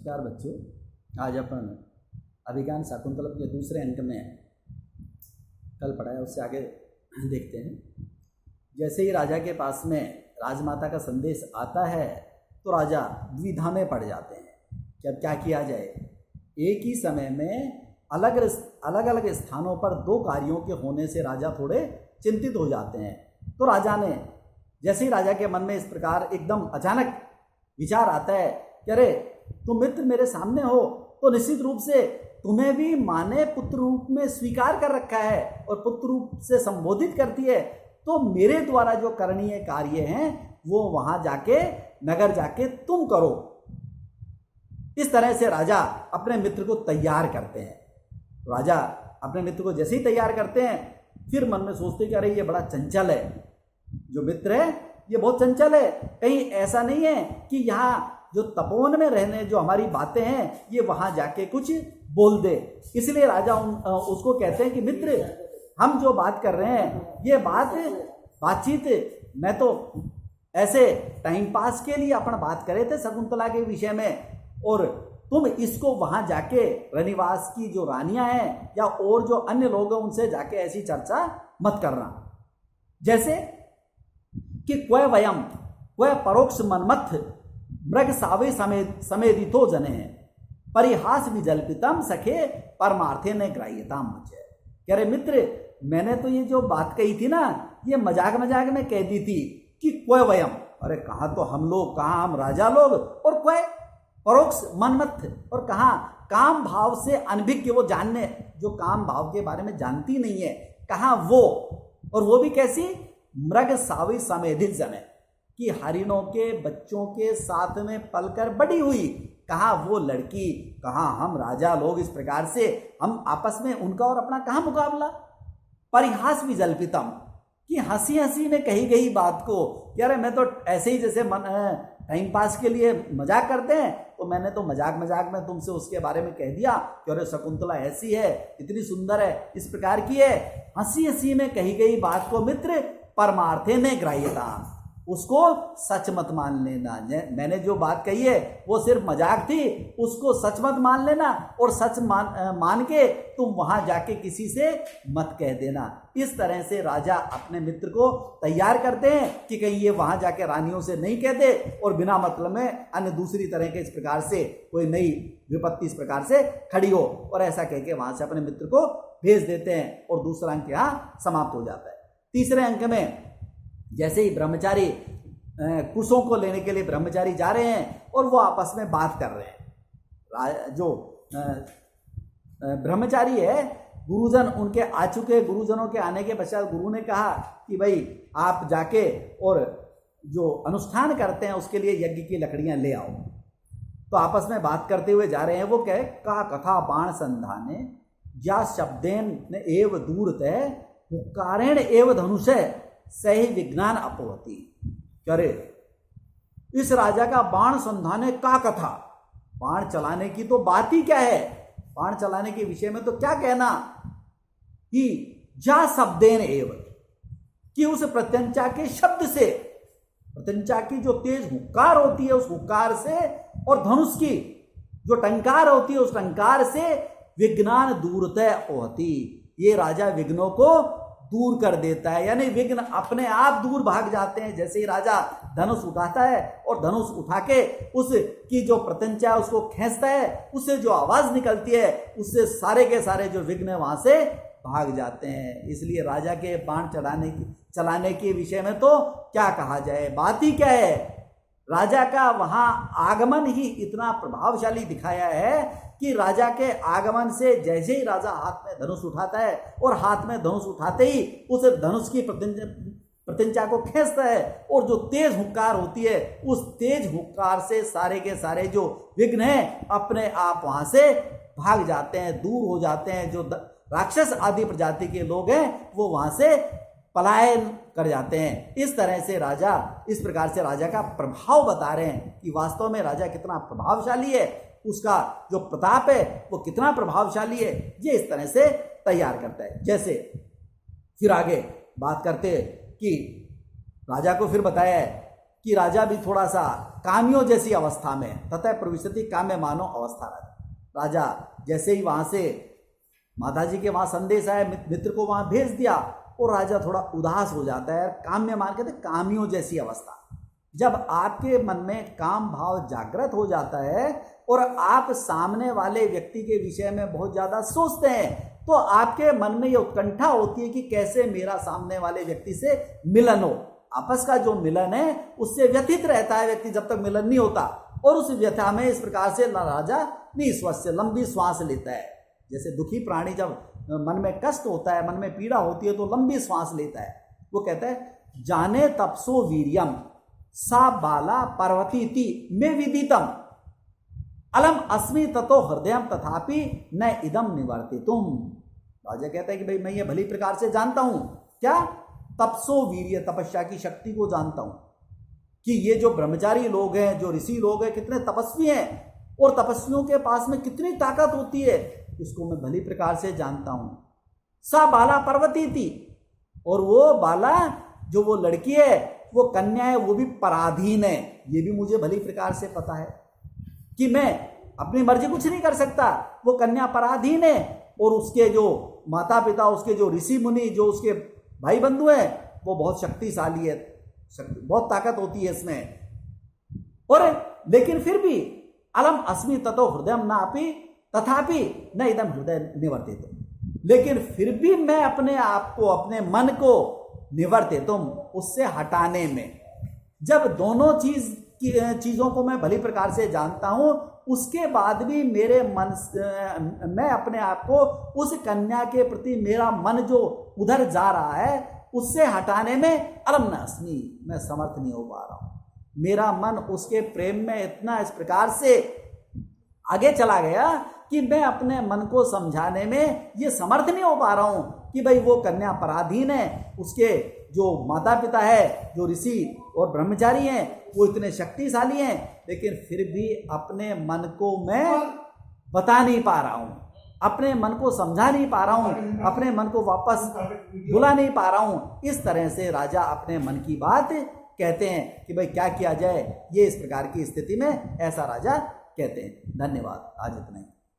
नमस्कार बच्चों। आज अपन अभिज्ञान शाकुंतलम के दूसरे अंक में कल पढ़ाया उससे आगे देखते हैं। जैसे ही राजा के पास में राजमाता का संदेश आता है तो राजा द्विधा में पड़ जाते हैं कि अब क्या किया जाए। एक ही समय में अलग अलग स्थानों पर दो कार्यों के होने से राजा थोड़े चिंतित हो जाते हैं। तो राजा ने जैसे ही राजा के मन में इस प्रकार एकदम अचानक विचार आता है कि अरे तुम मित्र मेरे सामने हो तो निश्चित रूप से तुम्हें भी माँ ने पुत्र रूप में स्वीकार कर रखा है और पुत्र रूप से संबोधित करती है, तो मेरे द्वारा जो करणीय कार्य हैं वो वहां जाके नगर जाके तुम करो। इस तरह से राजा अपने मित्र को तैयार करते हैं। राजा अपने मित्र को जैसे ही तैयार करते हैं फिर मन में सोचते हैं कि अरे ये बड़ा चंचल है, जो मित्र है ये बहुत चंचल है, कहीं ऐसा नहीं है कि यहाँ जो तपोवन में रहने जो हमारी बातें हैं ये वहां जाके कुछ बोल दे। इसलिए राजा उसको कहते हैं कि मित्र हम जो बात कर रहे हैं ये बातचीत मैं तो ऐसे टाइम पास के लिए अपन बात करे थे शकुंतला के विषय में, और तुम इसको वहां जाके रनिवास की जो रानियां हैं या और जो अन्य लोग हैं उनसे जाके ऐसी चर्चा मत करना। जैसे कि क्व वयम क्व परोक्ष मनमथ मृग सावे समेदितो जने हैं परिहास विजल्पितम सखे परमार्थे ने ग्राह्यताम मुझे। कह रहे मित्र मैंने तो ये जो बात कही थी ना ये मजाक में कह दी थी कि क्व वयम, अरे कहा तो हम लोग, कहा हम राजा लोग, और क्व परोक्ष मनमथ, और कहा काम भाव से अनभिज्ञ, वो जानने जो काम भाव के बारे में जानती नहीं है, कहा वो, और वो भी कैसी मृग सावी समेधित जने कि हरिणों के बच्चों के साथ में पलकर बड़ी हुई, कहा वो लड़की, कहा हम राजा लोग, इस प्रकार से हम आपस में उनका और अपना कहा मुकाबला। परिहास भी जल्पितम कि हंसी में कही गई बात को यार मैं तो ऐसे ही जैसे टाइम पास के लिए मजाक करते हैं तो मैंने तो मजाक में तुमसे उसके बारे में कह दिया कि अरे शकुंतला ऐसी है, इतनी सुंदर है, इस प्रकार की है। हंसी में कही गई बात को मित्र परमार्थे ने ग्राह्यता, उसको सच मत मान लेना। मैंने जो बात कही है वो सिर्फ मजाक थी, उसको सच मत मान लेना, और सच मान के तुम वहां जाके किसी से मत कह देना। इस तरह से राजा अपने मित्र को तैयार करते हैं कि कहीं ये वहां जाके रानियों से नहीं कह दे और बिना मतलब में अन्य दूसरी तरह के इस प्रकार से कोई नई विपत्ति इस प्रकार से खड़ी हो, और ऐसा कह के वहां से अपने मित्र को भेज देते हैं और दूसरा अंक यहाँ समाप्त हो जाता है। तीसरे अंक में जैसे ही ब्रह्मचारी कुशों को लेने के लिए ब्रह्मचारी जा रहे हैं और वो आपस में बात कर रहे हैं। जो ब्रह्मचारी है गुरुजन उनके आ चुके, गुरुजनों के आने के पश्चात गुरु ने कहा कि भाई आप जाके और जो अनुष्ठान करते हैं उसके लिए यज्ञ की लकड़ियां ले आओ। तो आपस में बात करते हुए जा रहे हैं। वो कहे का कथा बाण संधाने या शब्देन एव दूरतः हुक्कारेण एव धनुषे सही विज्ञान अपोहति। करे इस राजा का बाण संधाने का कथा, बाण चलाने की तो बात ही क्या है, बाण चलाने के विषय में तो क्या कहना कि जा शब्देन एव, कि उस प्रत्यंचा के शब्द से, प्रत्यंचा की जो तेज हुक्कार होती है उस हुक्कार से, और धनुष की जो टंकार होती है उस टंकार से विज्ञान दूरतः ओहति, ये राजा विघ्नों को दूर कर देता है, यानी विघ्न अपने आप दूर भाग जाते हैं। जैसे ही राजा धनुष उठाता है और धनुष उठा के उसकी जो प्रत्यंचा है उसको खींचता है, उससे जो आवाज निकलती है उससे सारे के सारे जो विघ्न वहां से भाग जाते हैं। इसलिए राजा के बाण चलाने के विषय में तो क्या कहा जाए, बात ही क्या है। राजा का वहां आगमन ही इतना प्रभावशाली दिखाया है कि राजा के आगमन से जैसे ही राजा हाथ में धनुष उठाता है और हाथ में धनुष उठाते ही उस धनुष की प्रत्यंचा को खींचता है, और जो तेज हुक्कार होती है उस तेज हुक्कार से सारे के सारे जो विघ्न हैं अपने आप वहां से भाग जाते हैं, दूर हो जाते हैं। जो राक्षस आदि प्रजाति के लोग हैं वो वहां से पलायन कर जाते हैं। इस तरह से राजा, इस प्रकार से राजा का प्रभाव बता रहे हैं कि वास्तव में राजा कितना प्रभावशाली है, उसका जो प्रताप है वो कितना प्रभावशाली है, ये इस तरह से तैयार करता है। जैसे फिर आगे बात करते कि राजा को फिर बताया है कि राजा भी थोड़ा सा कामियों जैसी अवस्था में, तथा प्रविशति काम्य मानो अवस्था राजा जैसे ही वहां से माता जी के वहां संदेश आया, मित्र को वहां भेज दिया और राजा थोड़ा उदास हो जाता है। काम्य मान कहते कामियों जैसी अवस्था। जब आपके मन में काम भाव जागृत हो जाता है और आप सामने वाले व्यक्ति के विषय में बहुत ज्यादा सोचते हैं, तो आपके मन में ये उत्कंठा होती है कि कैसे मेरा सामने वाले व्यक्ति से मिलन हो। आपस का जो मिलन है उससे व्यथित रहता है व्यक्ति जब तक मिलन नहीं होता, और उस व्यथा में इस प्रकार से राजा निश्वास से लंबी श्वास लेता है। जैसे दुखी प्राणी जब मन में कष्ट होता है, मन में पीड़ा होती है, तो लंबी श्वास लेता है। वो कहता है जाने तपसो वीर्यम सा बाला पर्वतीति में विदितम अलम अस्मि ततो हृदयम तथापि न इदम निवर्तितुम। राजा कहता है कि भाई मैं ये भली प्रकार से जानता हूं, क्या तपसो वीर्य, तपस्या की शक्ति को जानता हूं कि ये जो ब्रह्मचारी लोग हैं, जो ऋषि लोग हैं, कितने तपस्वी हैं और तपस्वियों के पास में कितनी ताकत होती है, इसको मैं भली प्रकार से जानता हूं। सा बाला पर्वती थी, और वो बाला जो वो लड़की है, वो कन्या है, वो भी पराधीन है। ये भी मुझे भली प्रकार से पता है कि मैं अपनी मर्जी कुछ नहीं कर सकता। वो कन्या पराधीन है और उसके जो माता पिता, उसके जो ऋषि मुनि, जो उसके भाई बंधु हैं, वो बहुत शक्तिशाली है, बहुत ताकत होती है इसमें। और लेकिन फिर भी अलम अस्मि ततो हृदय नापि तथापि न इदम हृदय निवर्तित, लेकिन फिर भी मैं अपने आप को, अपने मन को निवर्तित, उससे हटाने में, जब दोनों चीजों को मैं भली प्रकार से जानता हूं, उसके बाद भी मेरे मन, मैं अपने आप को उस कन्या के प्रति मेरा मन जो उधर जा रहा है उससे हटाने में अलम न अस्मि, मैं समर्थ नहीं हो पा रहा हूं। मेरा मन उसके प्रेम में इतना इस प्रकार से आगे चला गया कि मैं अपने मन को समझाने में ये समर्थ नहीं हो पा रहा हूं कि भाई वो कन्या पराधीन है, उसके जो माता पिता है, जो ऋषि और ब्रह्मचारी हैं, वो इतने शक्तिशाली हैं, लेकिन फिर भी अपने मन को मैं बता नहीं पा रहा हूं, अपने मन को समझा नहीं पा रहा हूं, अपने मन को वापस बुला नहीं पा रहा हूं। इस तरह से राजा अपने मन की बात कहते हैं कि भाई क्या किया जाए, ये इस प्रकार की स्थिति में ऐसा राजा कहते हैं। धन्यवाद, आज इतना ही।